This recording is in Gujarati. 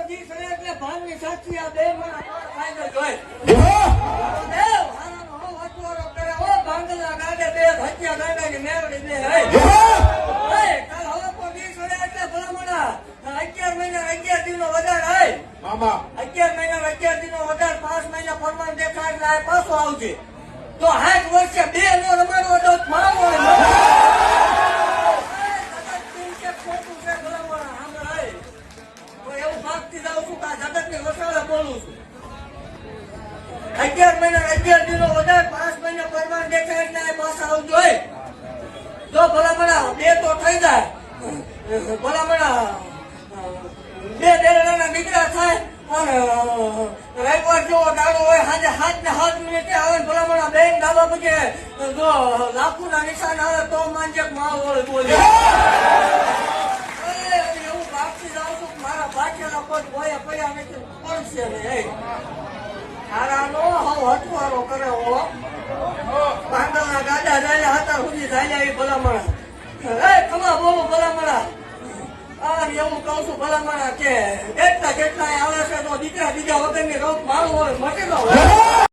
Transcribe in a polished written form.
દી સરે એટલે ભાનની સાચી આ બે માં ફાયદો જોઈ દેવ હારાનો હો વટવારો કરે ઓ ભાંગલા ગાડે બે હત્યા ગાડાની મેરડી બે હે કાલ હવે કો દી સરે એટલે ભલામણા 11 મહિના 11 દિનનો વધાર હે મામા 11 મહિના 11 દિનનો વધાર 5 મહિના પરમાન દેખાય એટલે આ પાછો આવજે તો 60 વર્ષે બે નો રમાડવો તો મારો ખોટું છે ભલામણા સાંભળાય તો એવું ભાગતી જાઉં છું કે આ જગતની વસાળે બોલું છું 11 મહિના 11 દિનો વધારે 5 મહિના પરમાન દેખાય એટલે આ પાછા આવજો જો ભલામણા બે તો થઈ જાય ભલામણા બે દેરાના દીકરા થાય અને રવિવાર જેવો દાડો હોય સાંજે 7 ને 7 મિનિટે આવે ભલામણા બેન દાદા પછી જો લાખોના નિશાન આવે તો માનજે માહોલ બોલે એવું ભાગતી જાઉં છું મારા બાકીના પદ ભોયા પડ્યા નથી પડશે ને હારાનો હવ હટવારો કરે હો પાંડવના ગાડા જાય હતા સુધી જાય એ ભલામણા ખમા બોલો ભલામણા એવું કહું છું ભલામણા કે કેટલા આવે છે તો દીકરા બીજા વગરની રોગ મારું હોય મટેલો હોય